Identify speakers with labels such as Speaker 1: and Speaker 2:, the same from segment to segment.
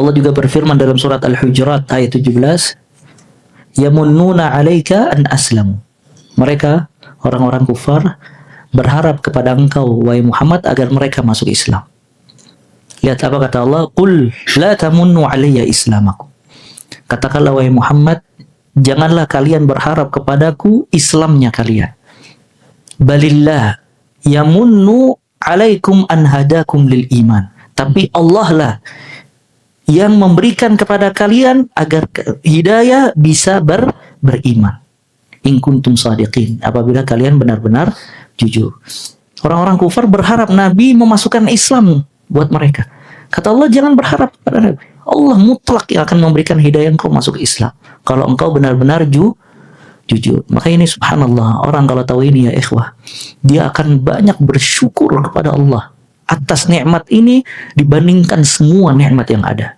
Speaker 1: Allah juga berfirman dalam surat Al-Hujurat ayat 17, yamunnuna 'alaika an aslamu. Mereka orang-orang kufar berharap kepada engkau wahai Muhammad agar mereka masuk Islam. Lihat apa kata Allah, qul la tamunnu 'alayya islamakum. Katakanlah wahai Muhammad, janganlah kalian berharap kepadaku Islamnya kalian. Balillah yamunnu 'alaikum an hadakum lil iman. Tapi Allah lah yang memberikan kepada kalian agar hidayah bisa beriman. In kuntum shadiqin, apabila kalian benar-benar jujur. Orang-orang kufar berharap Nabi memasukkan Islam buat mereka. Kata Allah, jangan berharap pada Nabi. Allah mutlak yang akan memberikan hidayah engkau masuk Islam kalau engkau benar-benar jujur. Maka ini subhanallah, orang kalau tahu ini ya ikhwah, dia akan banyak bersyukur kepada Allah atas nikmat ini dibandingkan semua nikmat yang ada.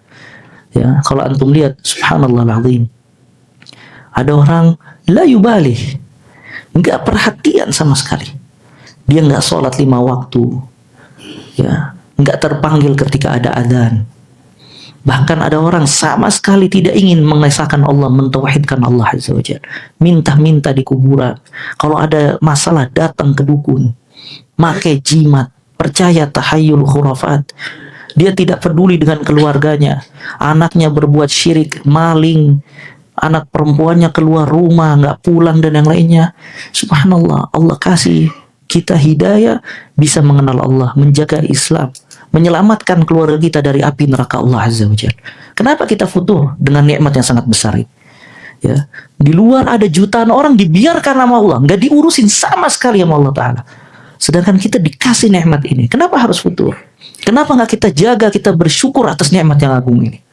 Speaker 1: Ya, kalau antum lihat subhanallah azim, ada orang la yubalih, nggak perhatian sama sekali. Dia nggak sholat 5 waktu, ya, nggak terpanggil ketika ada adzan. Bahkan ada orang sama sekali tidak ingin mengesahkan Allah, mentauhidkan Allah Azza wa Jalla. Minta-minta di kuburan. Kalau ada masalah datang ke dukun, make jimat, percaya tahayul khurafat. Dia tidak peduli dengan keluarganya. Anaknya berbuat syirik, maling, anak perempuannya keluar rumah, nggak pulang dan yang lainnya. Subhanallah, Allah kasih kita hidayah, bisa mengenal Allah, menjaga Islam, menyelamatkan keluarga kita dari api neraka Allah Azza wa Jalla. Kenapa kita futuh dengan nikmat yang sangat besar ini? Ya, di luar ada jutaan orang dibiarkan sama Allah, nggak diurusin sama sekali sama Allah Ta'ala. Sedangkan kita dikasih nikmat ini. Kenapa harus futuh? Kenapa nggak kita jaga, kita bersyukur atas nikmat yang agung ini?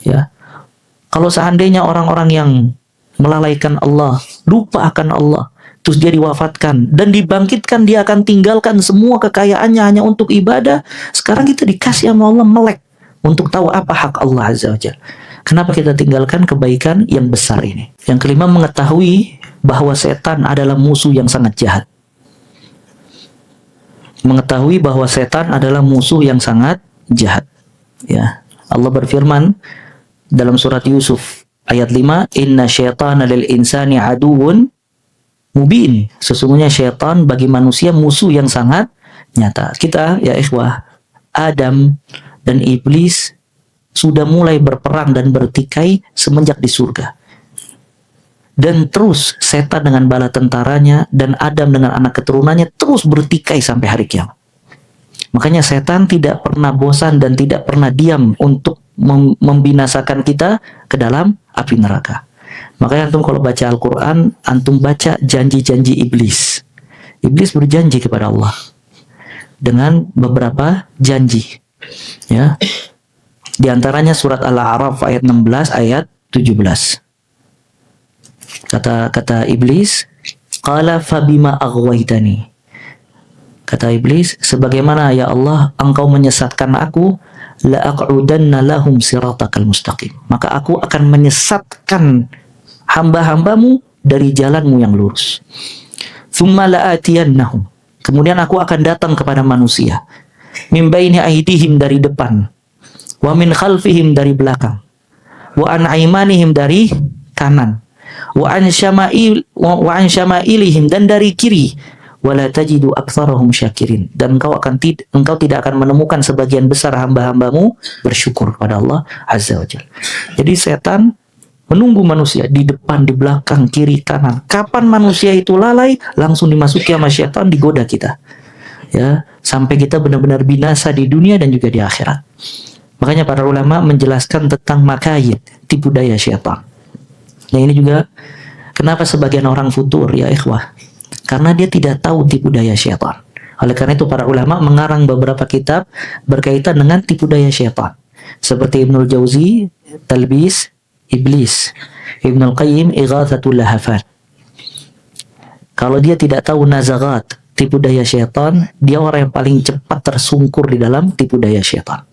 Speaker 1: Ya, kalau seandainya orang-orang yang melalaikan Allah, lupa akan Allah, terus dia diwafatkan dan dibangkitkan, dia akan tinggalkan semua kekayaannya hanya untuk ibadah. Sekarang kita dikasih sama Allah melek untuk tahu apa hak Allah Azza wa Jalla. Kenapa kita tinggalkan kebaikan yang besar ini? Yang kelima, mengetahui bahwa setan adalah musuh yang sangat jahat. Mengetahui bahwa setan adalah musuh yang sangat jahat. Ya, Allah berfirman dalam surat Yusuf ayat 5, inna syaitana lil insani aduwwun mubin. Sesungguhnya syaitan bagi manusia musuh yang sangat nyata. Kita ya ikhwah, Adam dan iblis sudah mulai berperang dan bertikai semenjak di surga. Dan terus setan dengan bala tentaranya dan Adam dengan anak keturunannya terus bertikai sampai hari kiamat. Makanya setan tidak pernah bosan dan tidak pernah diam untuk membinasakan kita ke dalam api neraka. Makanya antum kalau baca Al-Quran, antum baca janji-janji iblis. Iblis berjanji kepada Allah dengan beberapa janji. Ya. Di antaranya surat Al-A'raf ayat 16 ayat 17. Kata iblis, qala fabima aghwaytani. Kata iblis, sebagaimana ya Allah engkau menyesatkan aku, la aq'udanna lahum siratakal mustaqim. Maka aku akan menyesatkan hamba-hambamu dari jalanmu yang lurus. Tsumma la'atiyannahum. Kemudian aku akan datang kepada manusia. Min baini aydihim, dari depan. Wa min khalfihim, dari belakang. Wa an aymanihim, dari kanan. Wa an syama'ilihim, dan dari kiri. Wala tajidu aktsarahum syakirin. Dan engkau tidak akan menemukan sebagian besar hamba-hambamu bersyukur kepada Allah Azza wa Jalla. Jadi setan menunggu manusia di depan, di belakang, kiri, kanan. Kapan manusia itu lalai, langsung dimasuki sama syaitan, digoda kita. Ya, sampai kita benar-benar binasa di dunia dan juga di akhirat. Makanya para ulama menjelaskan tentang makayid, tipu daya syaitan. Nah ini juga kenapa sebagian orang futur ya ikhwah, karena dia tidak tahu tipu daya syaitan. Oleh karena itu para ulama mengarang beberapa kitab berkaitan dengan tipu daya syaitan, seperti Ibnul Jauzi Talbis Iblis, Ibnul Qayyim Ighathatul Lahafan. Kalau dia tidak tahu nazagat, tipu daya syaitan, dia orang yang paling cepat tersungkur di dalam tipu daya syaitan.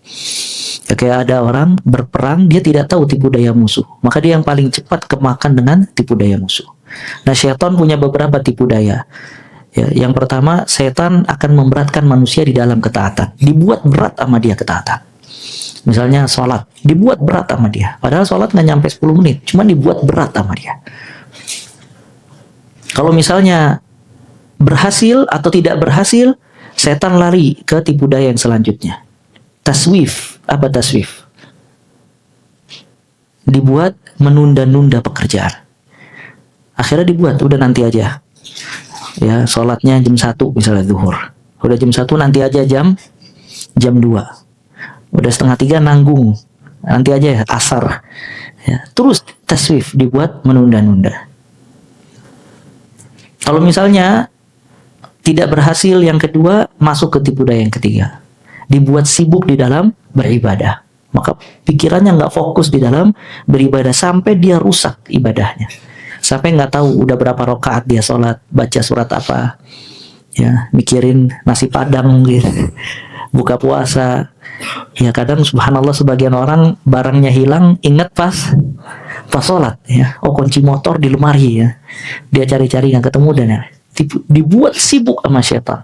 Speaker 1: Ya, kayak ada orang berperang, dia tidak tahu tipu daya musuh, maka dia yang paling cepat kemakan dengan tipu daya musuh. Nah, syaitan punya beberapa tipu daya. Ya, yang pertama, setan akan memberatkan manusia di dalam ketaatan, dibuat berat sama dia ketaatan. Misalnya sholat, dibuat berat sama dia. Padahal sholat nggak nyampe 10 menit, cuma dibuat berat sama dia. Kalau misalnya berhasil atau tidak berhasil, setan lari ke tipu daya yang selanjutnya. Taswif. Apa taswif? Dibuat menunda-nunda pekerjaan. Akhirnya dibuat, udah nanti aja. Ya, sholatnya jam 1 misalnya zuhur. Udah jam 1 nanti aja jam 2. Udah setengah 3 nanggung. Nanti aja ya, asar. Ya, terus taswif dibuat menunda-nunda. Kalau misalnya tidak berhasil yang kedua, masuk ke tipu daya yang ketiga. Dibuat sibuk di dalam beribadah. Maka pikirannya nggak fokus di dalam beribadah sampai dia rusak ibadahnya. Sampai nggak tahu udah berapa rakaat dia sholat, baca surat apa. Ya, mikirin nasi padang gitu. Buka puasa. Ya kadang subhanallah sebagian orang barangnya hilang, ingat pas sholat ya. Oh, kunci motor di lemari ya. Dia cari-cari nggak ketemu dan ya, dibuat sibuk sama syaitan.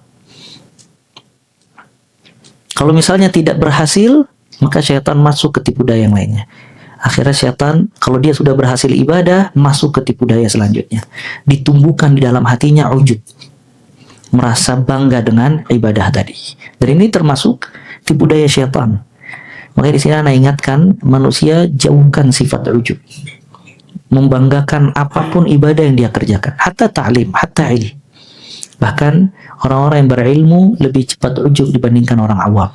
Speaker 1: Kalau misalnya tidak berhasil, maka syaitan masuk ke tipu daya yang lainnya. Akhirnya syaitan kalau dia sudah berhasil ibadah, masuk ke tipu daya selanjutnya. Ditumbuhkan di dalam hatinya ujub, merasa bangga dengan ibadah tadi. Dan ini termasuk tipu daya syaitan. Makanya di sini ana ingatkan manusia jauhkan sifat ujub, membanggakan apapun ibadah yang dia kerjakan, hatta ta'lim, hatta ilm. Bahkan orang-orang yang berilmu lebih cepat ujub dibandingkan orang awam.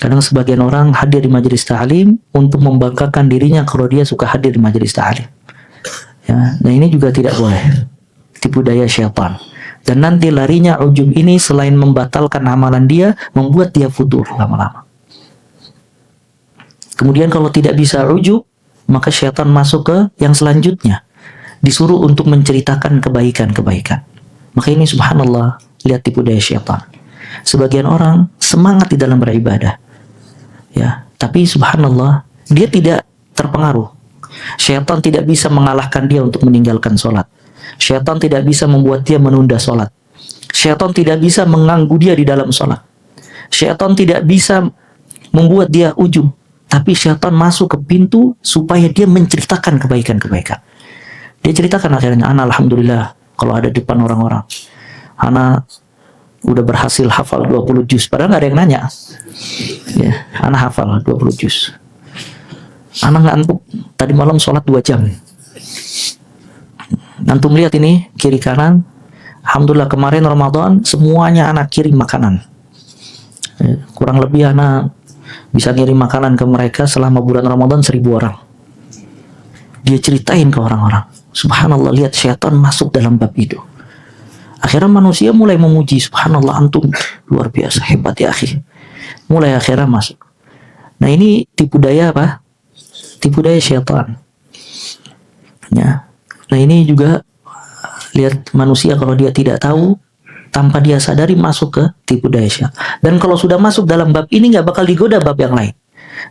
Speaker 1: Kadang sebagian orang hadir di majelis ta'lim untuk membanggakan dirinya kalau dia suka hadir di majelis ta'lim. Ya, dan ini juga tidak boleh. Tipu daya syaitan. Dan nanti larinya ujub ini selain membatalkan amalan dia, membuat dia futur lama-lama. Kemudian kalau tidak bisa ujub, maka syaitan masuk ke yang selanjutnya. Disuruh untuk menceritakan kebaikan-kebaikan. Maka ini subhanallah, lihat tipu daya syaitan. Sebagian orang semangat di dalam beribadah. Ya, tapi subhanallah, dia tidak terpengaruh. Syaitan tidak bisa mengalahkan dia untuk meninggalkan sholat. Syaitan tidak bisa membuat dia menunda sholat. Syaitan tidak bisa mengganggu dia di dalam sholat. Syaitan tidak bisa membuat dia ujub. Tapi syaitan masuk ke pintu supaya dia menceritakan kebaikan-kebaikan. Dia ceritakan akhirnya, ana alhamdulillah, kalau ada di depan orang-orang, ana udah berhasil hafal 20 juz. Padahal nggak ada yang nanya. Ya, ana hafal 20 juz. Ana ngantuk, tadi malam sholat 2 jam. Antum lihat ini, kiri kanan. Alhamdulillah kemarin Ramadan, semuanya anak kirim makanan. Ya, kurang lebih anak bisa ngirim makanan ke mereka selama bulan Ramadan 1000 orang. Dia ceritain ke orang-orang. Subhanallah, lihat syaitan masuk dalam bab itu. Akhirnya manusia mulai memuji, subhanallah antum luar biasa, hebat ya akhi. Mulai akhirnya masuk. Nah ini tipu daya apa? Tipu daya syaitan. Ya. Nah ini juga lihat manusia kalau dia tidak tahu, tanpa dia sadari masuk ke tipu daya syaitan. Dan kalau sudah masuk dalam bab ini nggak bakal digoda bab yang lain.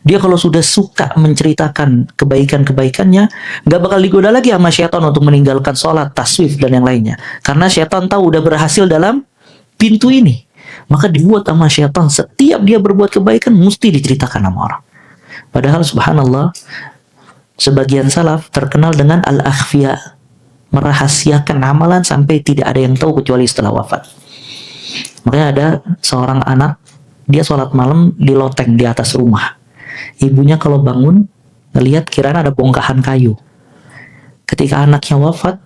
Speaker 1: Dia kalau sudah suka menceritakan kebaikan-kebaikannya, nggak bakal digoda lagi sama syaitan untuk meninggalkan sholat, taswif, dan yang lainnya. Karena syaitan tahu udah berhasil dalam pintu ini. Maka dibuat sama syaitan, setiap dia berbuat kebaikan, mesti diceritakan sama orang. Padahal subhanallah, sebagian salaf terkenal dengan al-akhfiya, merahasiakan amalan sampai tidak ada yang tahu kecuali setelah wafat. Makanya ada seorang anak, dia sholat malam di loteng di atas rumah. Ibunya kalau bangun, ngelihat kiranya ada bongkahan kayu. Ketika anaknya wafat,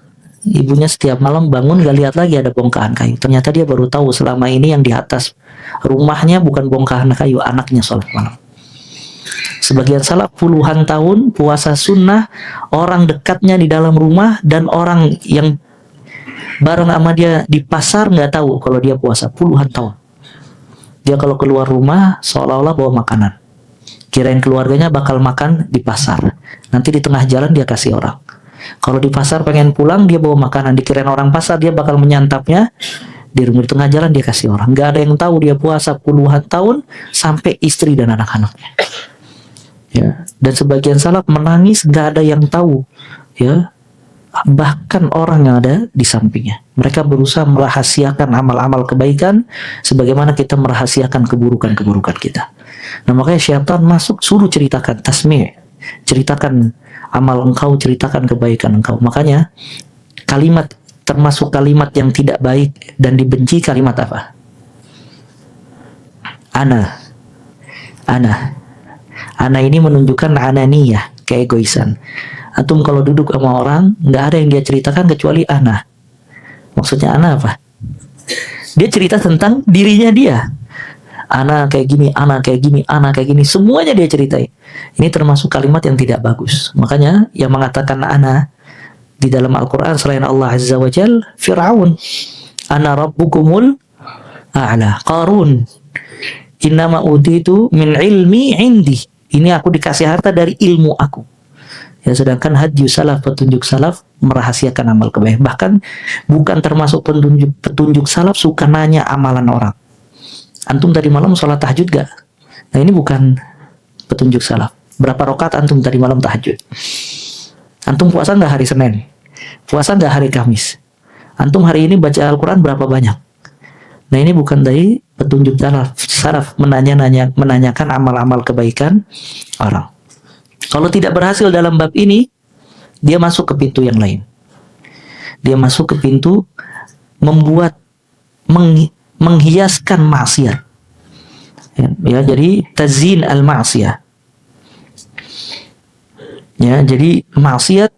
Speaker 1: ibunya setiap malam bangun gak lihat lagi ada bongkahan kayu. Ternyata dia baru tahu selama ini yang di atas rumahnya bukan bongkahan kayu, anaknya sholat malam. Sebagian salaf puluhan tahun puasa sunnah, orang dekatnya di dalam rumah dan orang yang bareng sama dia di pasar nggak tahu kalau dia puasa puluhan tahun. Dia kalau keluar rumah seolah-olah bawa makanan. Kirain keluarganya bakal makan di pasar. Nanti di tengah jalan dia kasih orang. Kalau di pasar pengen pulang dia bawa makanan. Dikirain orang pasar dia bakal menyantapnya. Di rumah di tengah jalan dia kasih orang. Nggak ada yang tahu dia puasa puluhan tahun sampai istri dan anak-anaknya. Ya, dan sebagian salaf menangis nggak ada yang tahu. Ya, bahkan orang yang ada di sampingnya. Mereka berusaha merahasiakan amal-amal kebaikan sebagaimana kita merahasiakan keburukan-keburukan kita. Nah makanya syaitan masuk suruh ceritakan tasmi', ceritakan amal engkau, ceritakan kebaikan engkau. Makanya kalimat termasuk kalimat yang tidak baik dan dibenci kalimat apa? Ana. Ana ini menunjukkan ananiyah, keegoisan. Antum kalau duduk sama orang, nggak ada yang dia ceritakan kecuali ana. Maksudnya ana apa? Dia cerita tentang dirinya dia. Ana kayak gini, ana kayak gini, ana kayak gini. Semuanya dia ceritain. Ini termasuk kalimat yang tidak bagus. Makanya yang mengatakan ana di dalam Al-Quran selain Allah Azza wa Jal, Fir'aun. Ana rabbukumul a'la. Qarun. Innama utitu min ilmi indi. Ini aku dikasih harta dari ilmu aku. Ya, sedangkan hadyu salaf, petunjuk salaf merahasiakan amal kebaikan. Bahkan bukan termasuk petunjuk salaf suka nanya amalan orang. Antum tadi malam sholat tahajud gak? Nah ini bukan petunjuk salaf. Berapa rakaat antum tadi malam tahajud? Antum puasa gak hari Senin? Puasa gak hari Kamis? Antum hari ini baca Al-Quran berapa banyak? Nah ini bukan dari petunjuk salaf menanyakan amal-amal kebaikan orang. Kalau tidak berhasil dalam bab ini, dia masuk ke pintu yang lain. Dia masuk ke pintu membuat menghiaskan maksiat. Ya, jadi tazin al-ma'siyah. Ya, jadi maksiat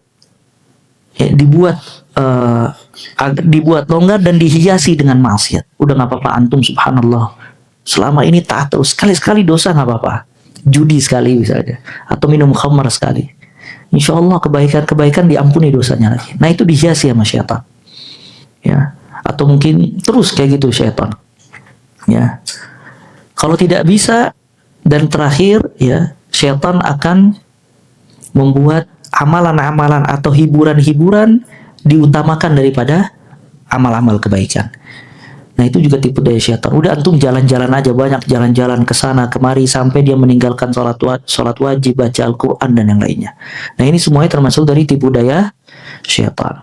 Speaker 1: dibuat longgar dan dihiasi dengan maksiat. Udah nggak apa-apa antum, subhanallah. Selama ini taat terus, sekali-sekali dosa nggak apa-apa. Judi sekali misalnya, atau minum khamar sekali, insya Allah kebaikan diampuni dosanya lagi. Nah itu dihiasi sama syaitan, ya. Atau mungkin terus kayak gitu syaitan, ya. Kalau tidak bisa dan terakhir, ya, syaitan akan membuat amalan-amalan atau hiburan-hiburan diutamakan daripada amal-amal kebaikan. Nah itu juga tipu daya syaitan. Udah antum jalan-jalan aja, banyak jalan-jalan ke sana kemari sampai dia meninggalkan sholat wajib, baca Al-Quran dan yang lainnya. Nah ini semuanya termasuk dari tipu daya syaitan.